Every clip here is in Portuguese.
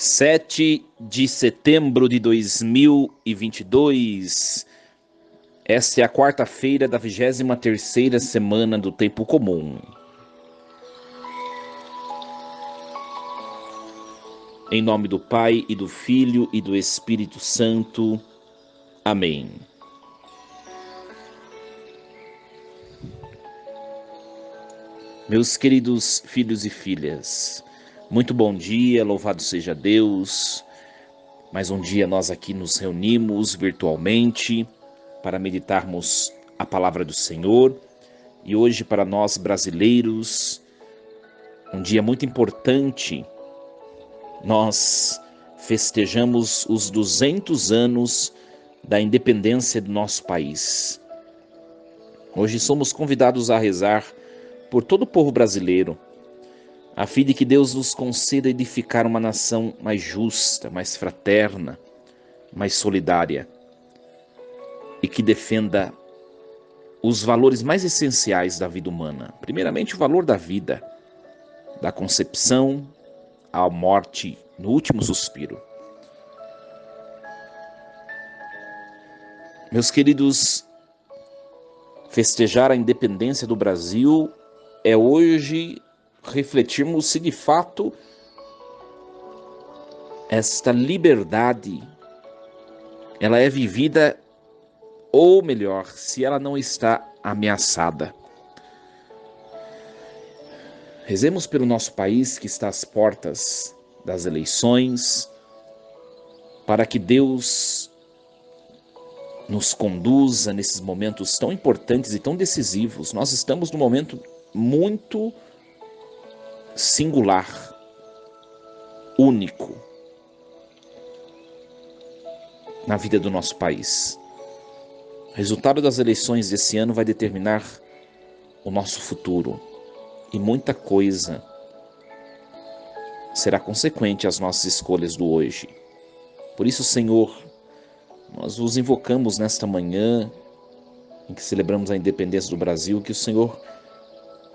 7 de setembro de 2022. Esta é a quarta-feira da 23ª semana do Tempo Comum. Em nome do Pai, e do Filho, e do Espírito Santo. Amém. Meus queridos filhos e filhas, muito bom dia, louvado seja Deus. Mais um dia nós aqui nos reunimos virtualmente para meditarmos a palavra do Senhor. E hoje, para nós brasileiros, um dia muito importante. Nós festejamos os 200 anos da independência do nosso país. Hoje somos convidados a rezar por todo o povo brasileiro, a fim de que Deus nos conceda edificar uma nação mais justa, mais fraterna, mais solidária e que defenda os valores mais essenciais da vida humana. Primeiramente, o valor da vida, da concepção à morte, no último suspiro. Meus queridos, festejar a independência do Brasil é hoje refletirmos se de fato esta liberdade ela é vivida, ou melhor, se ela não está ameaçada. Rezemos pelo nosso país que está às portas das eleições, para que Deus nos conduza nesses momentos tão importantes e tão decisivos. Nós estamos num momento muito singular, único na vida do nosso país. O resultado das eleições desse ano vai determinar o nosso futuro e muita coisa será consequente às nossas escolhas do hoje. Por isso, Senhor, nós vos invocamos nesta manhã em que celebramos a independência do Brasil, que o Senhor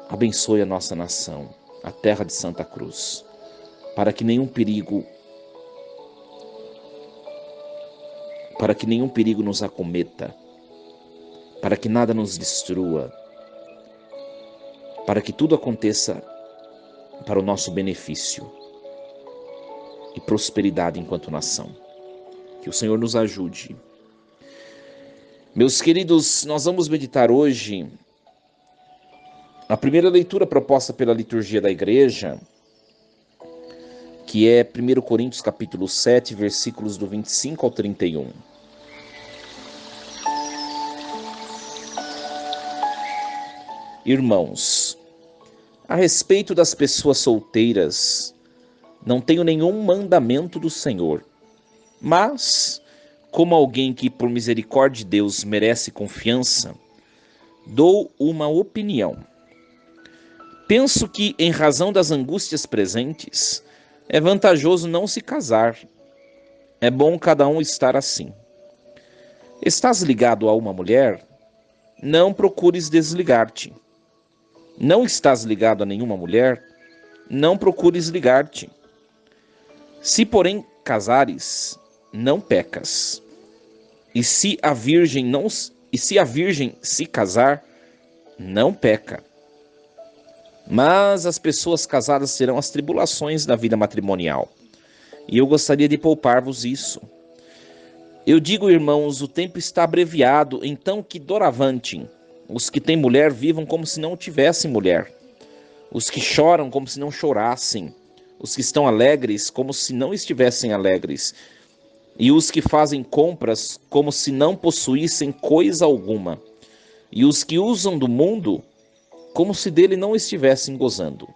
abençoe a nossa nação, a terra de Santa Cruz, para que nenhum perigo nos acometa, para que nada nos destrua, para que tudo aconteça para o nosso benefício e prosperidade enquanto nação. Que o Senhor nos ajude. Meus queridos, nós vamos meditar hoje a primeira leitura proposta pela liturgia da igreja, que é 1 Coríntios capítulo 7, versículos do 25 ao 31. Irmãos, a respeito das pessoas solteiras, não tenho nenhum mandamento do Senhor, mas, como alguém que por misericórdia de Deus merece confiança, dou uma opinião. Penso que, em razão das angústias presentes, é vantajoso não se casar. É bom cada um estar assim. Estás ligado a uma mulher? Não procures desligar-te. Não estás ligado a nenhuma mulher? Não procures ligar-te. Se, porém, casares, não pecas. E se a virgem se casar, não peca. Mas as pessoas casadas terão as tribulações da vida matrimonial. E eu gostaria de poupar-vos isso. Eu digo, irmãos, o tempo está abreviado, então que doravante os que têm mulher vivam como se não tivessem mulher. Os que choram como se não chorassem. Os que estão alegres como se não estivessem alegres. E os que fazem compras como se não possuíssem coisa alguma. E os que usam do mundo como se dele não estivessem gozando.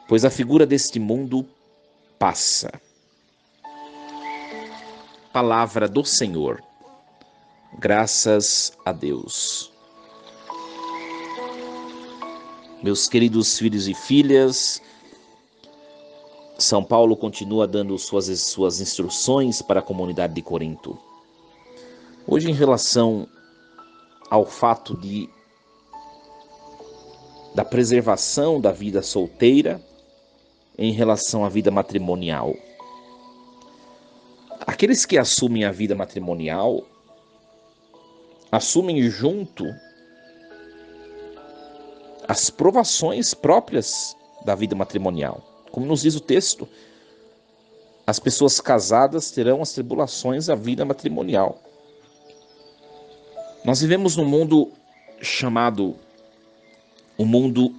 Pois a figura deste mundo passa. Palavra do Senhor. Graças a Deus. Meus queridos filhos e filhas, São Paulo continua dando suas instruções para a comunidade de Corinto. Hoje, em relação ao fato da preservação da vida solteira em relação à vida matrimonial. Aqueles que assumem a vida matrimonial, assumem junto as provações próprias da vida matrimonial. Como nos diz o texto, as pessoas casadas terão as tribulações da vida matrimonial. Nós vivemos num mundo chamado o mundo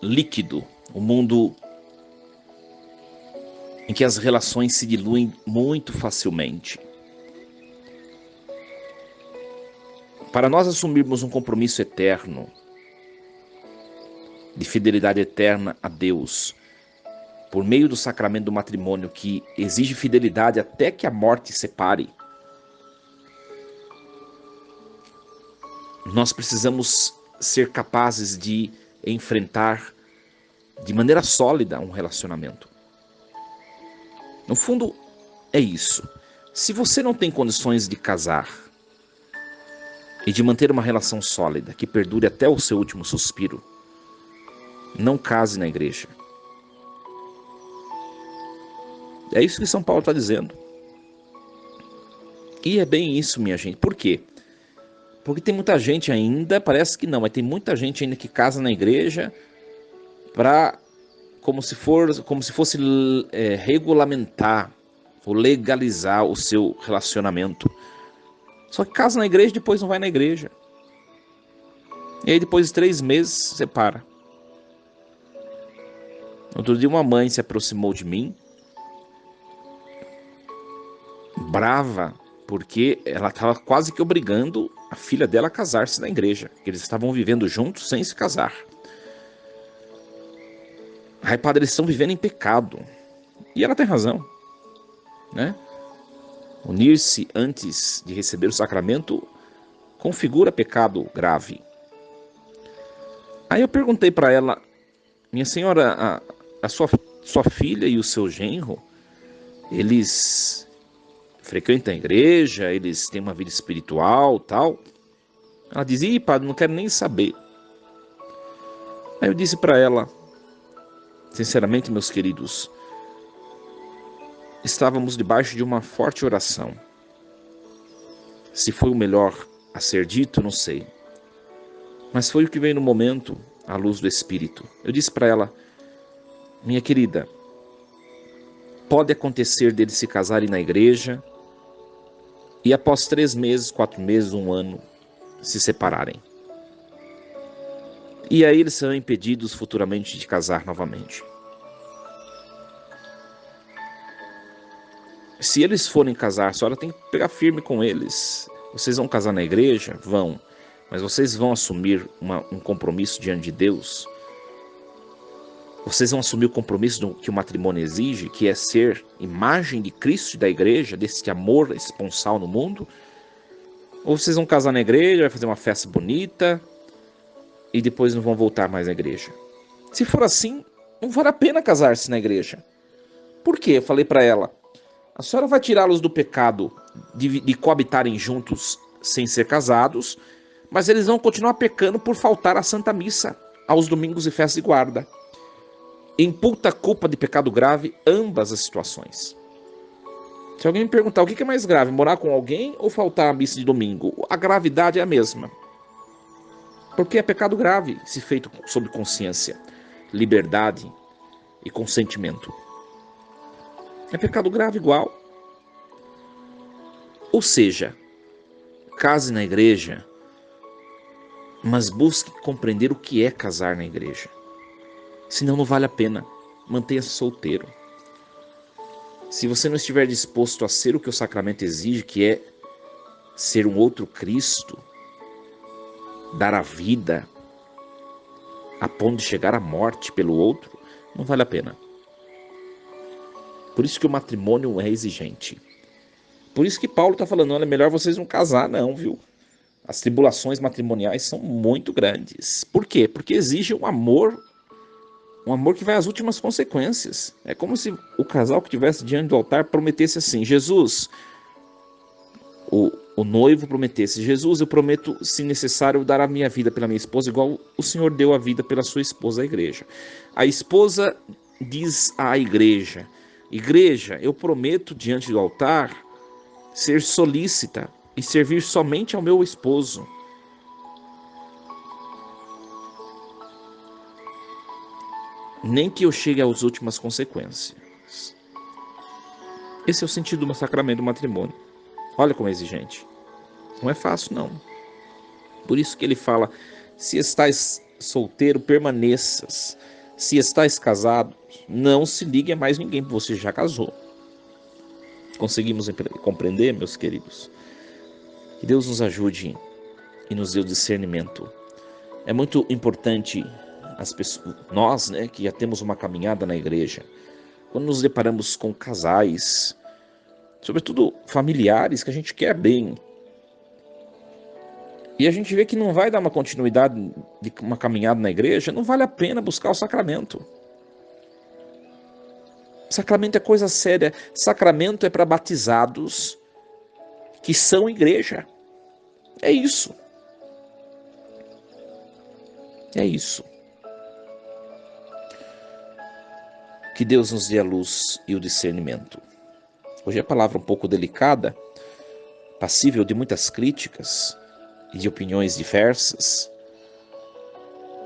líquido, o mundo em que as relações se diluem muito facilmente. Para nós assumirmos um compromisso eterno, de fidelidade eterna a Deus, por meio do sacramento do matrimônio, que exige fidelidade até que a morte separe, nós precisamos ser capazes de enfrentar de maneira sólida um relacionamento. No fundo, é isso. Se você não tem condições de casar e de manter uma relação sólida que perdure até o seu último suspiro, não case na igreja. É isso que São Paulo está dizendo. E é bem isso, minha gente. Por quê? Porque tem muita gente ainda, parece que não, mas tem muita gente ainda que casa na igreja para como se fosse regulamentar ou legalizar o seu relacionamento. Só que casa na igreja e depois não vai na igreja. E aí depois de 3 meses separa. Outro dia uma mãe se aproximou de mim, brava, porque ela estava quase que obrigando a filha dela a casar-se na igreja, que eles estavam vivendo juntos sem se casar. Aí, padre, eles estão vivendo em pecado. E ela tem razão, né? Unir-se antes de receber o sacramento configura pecado grave. Aí eu perguntei para ela: minha senhora, a sua filha e o seu genro, eles frequentam a igreja, eles têm uma vida espiritual, tal? Ela dizia: ih, padre, não quero nem saber. Aí eu disse para ela: sinceramente, meus queridos, estávamos debaixo de uma forte oração. Se foi o melhor a ser dito, não sei. Mas foi o que veio no momento, à luz do Espírito. Eu disse para ela: minha querida, pode acontecer deles se casarem na igreja e após 3 meses, 4 meses, 1 ano, se separarem. E aí eles serão impedidos futuramente de casar novamente. Se eles forem casar, a senhora tem que pegar firme com eles. Vocês vão casar na igreja? Vão. Mas vocês vão assumir um compromisso diante de Deus? Vocês vão assumir o compromisso que o matrimônio exige, que é ser imagem de Cristo e da igreja, desse amor esponsal no mundo? Ou vocês vão casar na igreja, vai fazer uma festa bonita e depois não vão voltar mais na igreja? Se for assim, não vale a pena casar-se na igreja. Por quê? Eu falei para ela: a senhora vai tirá-los do pecado de coabitarem juntos sem ser casados, mas eles vão continuar pecando por faltar à Santa Missa, aos domingos e festas de guarda. Imputa a culpa de pecado grave ambas as situações. Se alguém me perguntar o que é mais grave, morar com alguém ou faltar à missa de domingo, a gravidade é a mesma. Porque é pecado grave se feito sob consciência, liberdade e consentimento. É pecado grave igual. Ou seja, case na igreja, mas busque compreender o que é casar na igreja. Senão não vale a pena. Mantenha-se solteiro. Se você não estiver disposto a ser o que o sacramento exige, que é ser um outro Cristo, dar a vida a ponto de chegar à morte pelo outro, não vale a pena. Por isso que o matrimônio é exigente. Por isso que Paulo está falando: olha, é melhor vocês não casar não, viu? As tribulações matrimoniais são muito grandes. Por quê? Porque exige um amor que vai às últimas consequências. É como se o casal que estivesse diante do altar prometesse assim: Jesus, o noivo prometesse: Jesus, eu prometo, se necessário, dar a minha vida pela minha esposa, igual o Senhor deu a vida pela sua esposa, a igreja. A esposa diz à igreja: igreja, eu prometo diante do altar ser solícita e servir somente ao meu esposo. Nem que eu chegue às últimas consequências. Esse é o sentido do sacramento do matrimônio. Olha como é exigente. Não é fácil, não. Por isso que ele fala, se estás solteiro, permaneças. Se estás casado, não se ligue a mais ninguém, porque você já casou. Conseguimos compreender, meus queridos? Que Deus nos ajude e nos dê o discernimento. É muito importante as pessoas, nós, que já temos uma caminhada na igreja, quando nos deparamos com casais, sobretudo familiares, que a gente quer bem, e a gente vê que não vai dar uma continuidade de uma caminhada na igreja, não vale a pena buscar o sacramento. Sacramento é coisa séria. Sacramento é para batizados que são igreja. É isso. É isso. Que Deus nos dê a luz e o discernimento. Hoje a palavra é um pouco delicada, passível de muitas críticas e de opiniões diversas,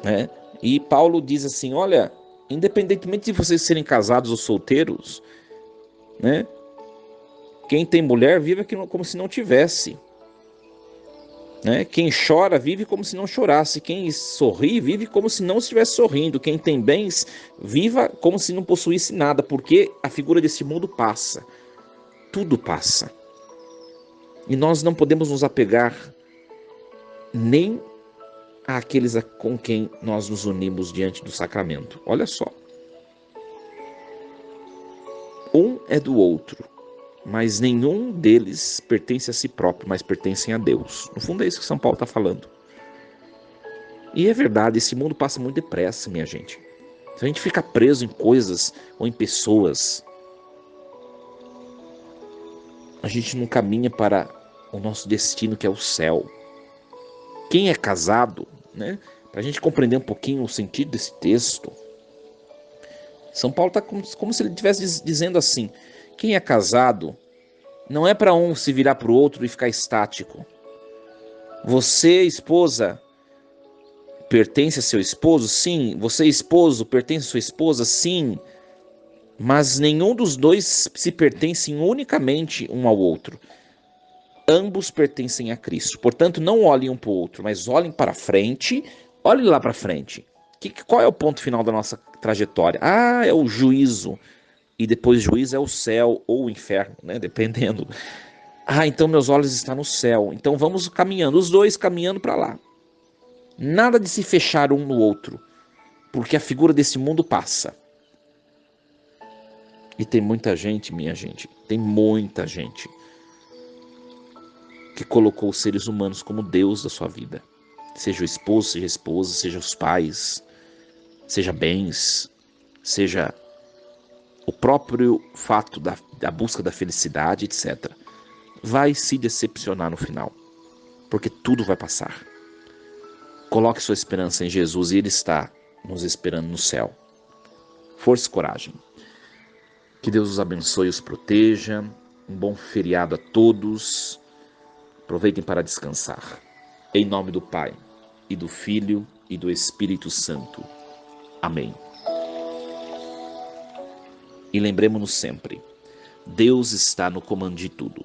né? E Paulo diz assim, olha, independentemente de vocês serem casados ou solteiros, né? Quem tem mulher vive como se não tivesse, né? Quem chora vive como se não chorasse, quem sorri vive como se não estivesse sorrindo, quem tem bens viva como se não possuísse nada, porque a figura desse mundo passa, tudo passa, e nós não podemos nos apegar nem àqueles com quem nós nos unimos diante do sacramento. Olha só, um é do outro, mas nenhum deles pertence a si próprio, mas pertencem a Deus. No fundo é isso que São Paulo está falando. E é verdade, esse mundo passa muito depressa, minha gente. Se a gente fica preso em coisas ou em pessoas, a gente não caminha para o nosso destino, que é o céu. Quem é casado, né? Para a gente compreender um pouquinho o sentido desse texto, São Paulo está como se ele estivesse dizendo assim, quem é casado não é para um se virar para o outro e ficar estático. Você, esposa, pertence a seu esposo? Sim. Você, esposo, pertence a sua esposa? Sim. Mas nenhum dos dois se pertencem unicamente um ao outro. Ambos pertencem a Cristo. Portanto, não olhem um para o outro, mas olhem para frente. Olhem lá para frente. Qual é o ponto final da nossa trajetória? Ah, é o juízo. E depois juízo é o céu ou o inferno, né? Dependendo. Ah, então meus olhos estão no céu. Então vamos caminhando, os dois caminhando para lá. Nada de se fechar um no outro, porque a figura desse mundo passa. E tem muita gente, minha gente, tem muita gente que colocou os seres humanos como Deus da sua vida. Seja o esposo, seja a esposa, seja os pais, seja bens, seja o próprio fato da busca da felicidade, etc. Vai se decepcionar no final, porque tudo vai passar. Coloque sua esperança em Jesus e Ele está nos esperando no céu. Força e coragem. Que Deus os abençoe e os proteja. Um bom feriado a todos. Aproveitem para descansar. Em nome do Pai, e do Filho, e do Espírito Santo. Amém. E lembremos-nos sempre, Deus está no comando de tudo.